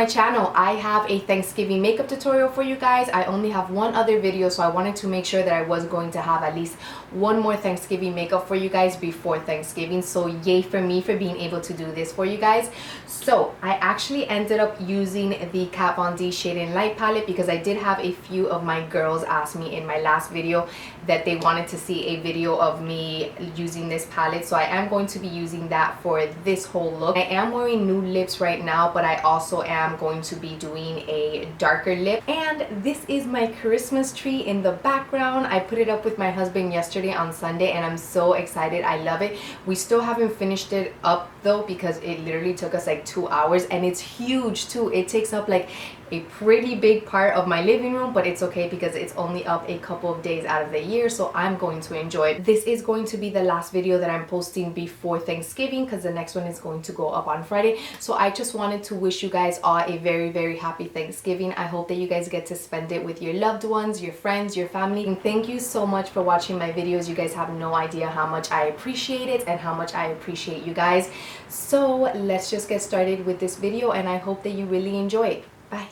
my channel. I have a Thanksgiving makeup tutorial for you guys. I only have one other video, so I wanted to make sure that I was going to have at least one more Thanksgiving makeup for you guys before Thanksgiving. So yay for me for being able to do this for you guys. So I actually ended up using the Kat Von D Shade and Light palette because I did have a few of my girls ask me in my last video that they wanted to see a video of me using this palette. So I am going to be using that for this whole look. I am wearing nude lips right now, but I also am going to be doing a darker lip. And this is my Christmas tree in the background. I put it up with my husband yesterday on Sunday and I'm so excited. I love it. We still haven't finished it up though because it literally took us like 2 hours, and it's huge too. It takes up like a pretty big part of my living room, but it's okay because it's only up a couple of days out of the year, so I'm going to enjoy it. This is going to be the last video that I'm posting before Thanksgiving because the next one is going to go up on Friday. So I just wanted to wish you guys all a very happy Thanksgiving. I hope that you guys get to spend it with your loved ones, your friends, your family, and thank you so much for watching my videos. You guys have no idea how much I appreciate it and how much I appreciate you guys. So let's just get started with this video, and I hope that you really enjoy it. Bye.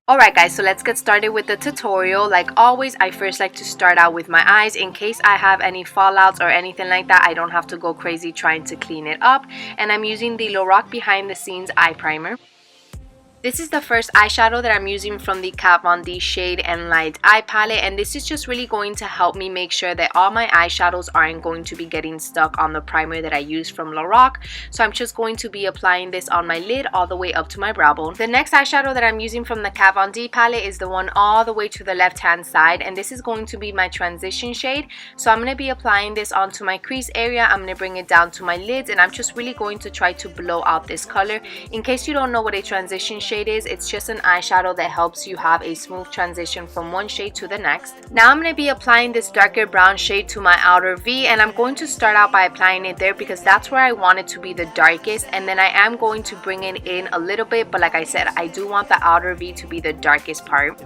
Alright guys, so let's get started with the tutorial. Like always, I first like to start out with my eyes in case I have any fallouts or anything like that. I don't have to go crazy trying to clean it up. And I'm using the Lorac Behind the Scenes Eye Primer. This is the first eyeshadow that I'm using from the Kat Von D Shade and Light Eye Palette, and this is just really going to help me make sure that all my eyeshadows aren't going to be getting stuck on the primer that I used from Lorac. So I'm just going to be applying this on my lid all the way up to my brow bone. The next eyeshadow that I'm using from the Kat Von D palette is the one all the way to the left hand side, and this is going to be my transition shade. So I'm going to be applying this onto my crease area. I'm going to bring it down to my lids, and I'm just really going to try to blow out this color. In case you don't know what a transition shade is, it's just an eyeshadow that helps you have a smooth transition from one shade to the next. Now I'm going to be applying this darker brown shade to my outer V, and I'm going to start out by applying it there because that's where I want it to be the darkest, and then I am going to bring it in a little bit, but like I said, I do want the outer V to be the darkest part.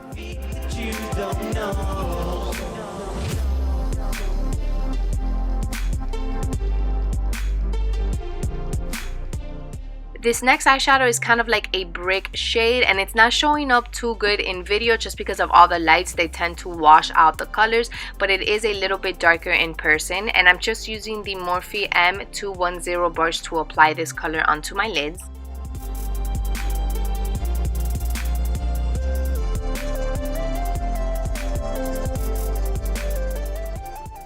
This next eyeshadow is kind of like a brick shade, and it's not showing up too good in video just because of all the lights. They tend to wash out the colors, but it is a little bit darker in person, and I'm just using the Morphe M210 brush to apply this color onto my lids.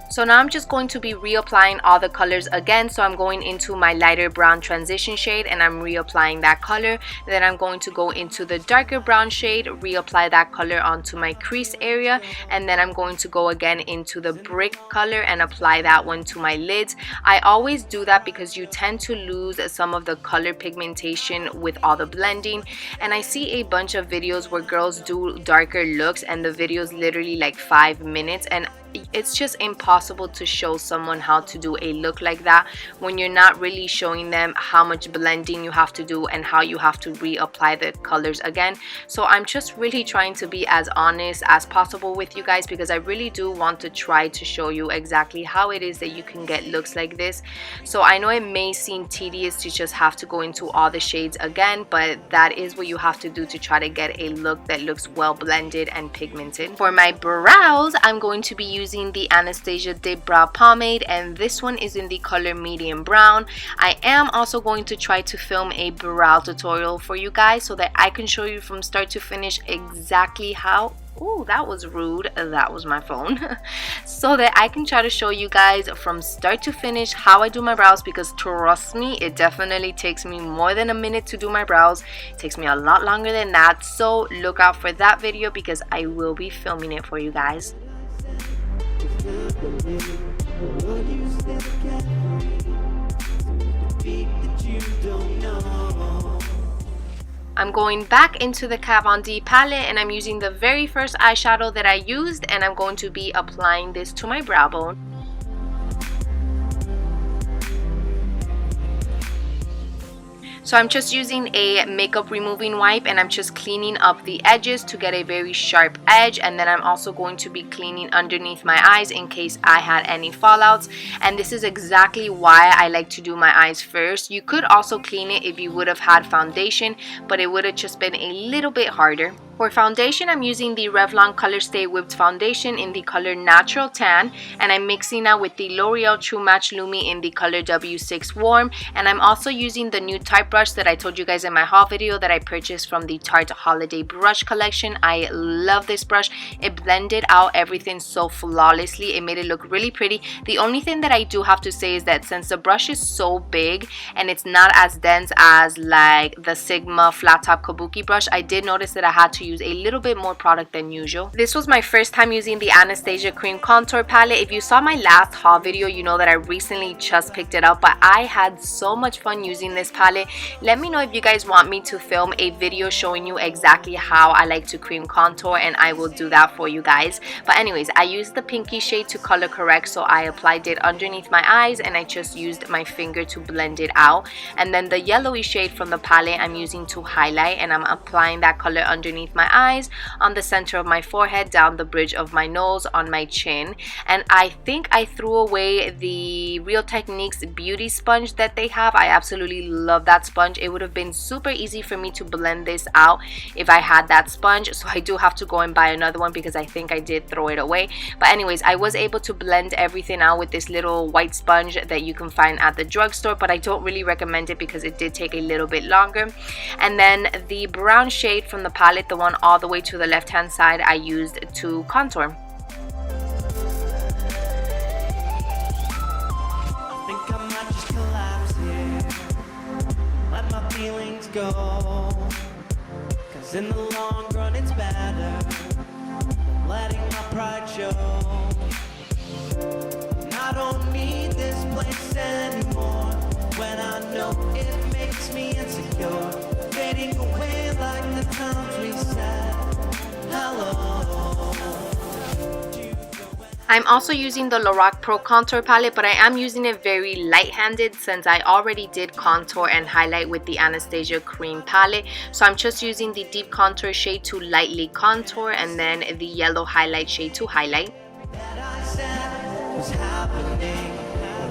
So now I'm just going to be reapplying all the colors again. So I'm going into my lighter brown transition shade and I'm reapplying that color. Then I'm going to go into the darker brown shade, reapply that color onto my crease area, and then I'm going to go again into the brick color and apply that one to my lids. I always do that because you tend to lose some of the color pigmentation with all the blending, and I see a bunch of videos where girls do darker looks and the video is literally like 5 minutes, and it's just impossible to show someone how to do a look like that when you're not really showing them how much blending you have to do and how you have to reapply the colors again. So I'm just really trying to be as honest as possible with you guys because I really do want to try to show you exactly how it is that you can get looks like this. So I know it may seem tedious to just have to go into all the shades again, but that is what you have to do to try to get a look that looks well blended and pigmented. For my brows, I'm going to be using the Anastasia Dipbrow pomade, and this one is in the color medium brown. I am also going to try to film a brow tutorial for you guys so that I can show you from start to finish exactly how... Oh, that was rude. That was my phone. So that I can try to show you guys from start to finish how I do my brows, because trust me, it definitely takes me more than a minute to do my brows. It takes me a lot longer than that. So look out for that video because I will be filming it for you guys. I'm going back into the Kat Von D palette and I'm using the very first eyeshadow that I used, and I'm going to be applying this to my brow bone. So I'm just using a makeup removing wipe and I'm just cleaning up the edges to get a very sharp edge, and then I'm also going to be cleaning underneath my eyes in case I had any fallouts. And this is exactly why I like to do my eyes first. You could also clean it if you would have had foundation, but it would have just been a little bit harder. For foundation, I'm using the Revlon Colorstay Whipped Foundation in the color Natural Tan, and I'm mixing that with the L'Oreal True Match Lumi in the color W6 Warm, and I'm also using the Nude type brush that I told you guys in my haul video that I purchased from the Tarte Holiday Brush Collection. I love this brush. It blended out everything so flawlessly. It made it look really pretty. The only thing that I do have to say is that since the brush is so big and it's not as dense as like the Sigma Flat Top Kabuki brush, I did notice that I had to use a little bit more product than usual. This was my first time using the Anastasia Cream Contour Palette. If you saw my last haul video, you know that I recently just picked it up, but I had so much fun using this palette. Let me know if you guys want me to film a video showing you exactly how I like to cream contour, and I will do that for you guys. But anyways, I used the pinky shade to color correct, so I applied it underneath my eyes and I just used my finger to blend it out. And then the yellowy shade from the palette I'm using to highlight, and I'm applying that color underneath my eyes, on the center of my forehead, down the bridge of my nose, on my chin. And I think I threw away the Real Techniques beauty sponge that they have. I absolutely love that sponge. It would have been super easy for me to blend this out if I had that sponge, so I do have to go and buy another one because I think I did throw it away. But anyways, I was able to blend everything out with this little white sponge that you can find at the drugstore, but I don't really recommend it because it did take a little bit longer. And then the brown shade from the palette, the one all the way to the left hand side, I used to contour. Go, 'cause in the long run it's better than letting my pride show. And I don't need this place anymore when I know it makes me insecure, fading away like the times we said hello. I'm also using the Lorac Pro Contour Palette, but I am using it very light-handed since I already did contour and highlight with the Anastasia Cream Palette. So I'm just using the deep contour shade to lightly contour and then the yellow highlight shade to highlight. That I said was happening,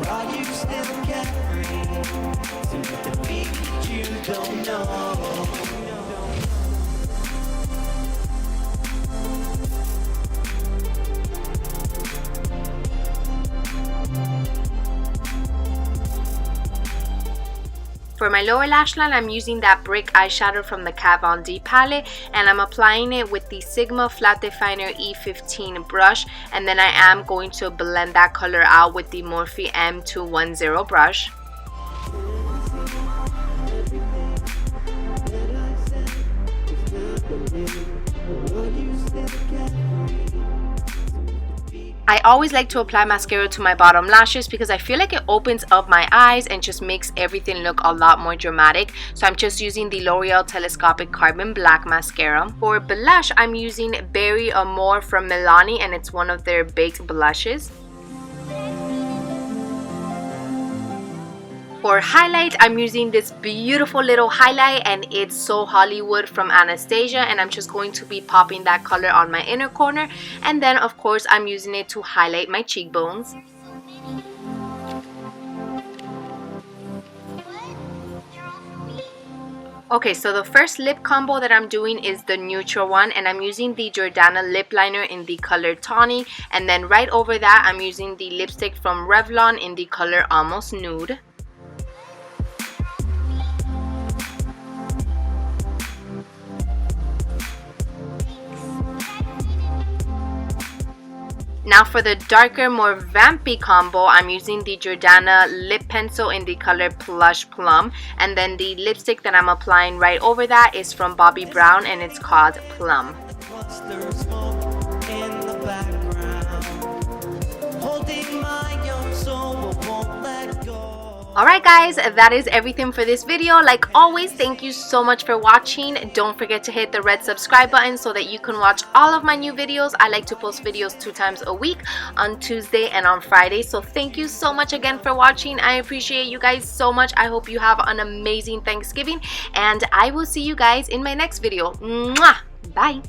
or are you still carefree? To the beat that you don't know. For my lower lash line, I'm using that brick eyeshadow from the Kat Von D palette, and I'm applying it with the Sigma Flat Definer E15 brush, and then I am going to blend that color out with the Morphe M210 brush. I always like to apply mascara to my bottom lashes because I feel like it opens up my eyes and just makes everything look a lot more dramatic. So I'm just using the L'Oreal Telescopic Carbon Black Mascara. For blush, I'm using Berry Amore from Milani, and it's one of their baked blushes. For highlight, I'm using this beautiful little highlight, and it's So Hollywood from Anastasia, and I'm just going to be popping that color on my inner corner, and then of course I'm using it to highlight my cheekbones. Okay, so the first lip combo that I'm doing is the neutral one, and I'm using the Jordana lip liner in the color Tawny, and then right over that I'm using the lipstick from Revlon in the color Almost Nude. Now for the darker, more vampy combo, I'm using the Jordana lip pencil in the color Plush Plum, and then the lipstick that I'm applying right over that is from Bobbi Brown, and it's called Plum. Alright guys, that is everything for this video. Like always, thank you so much for watching. Don't forget to hit the red subscribe button so that you can watch all of my new videos. I like to post videos 2 times a week, on Tuesday and on Friday. So thank you so much again for watching. I appreciate you guys so much. I hope you have an amazing Thanksgiving, and I will see you guys in my next video. Mwah! Bye!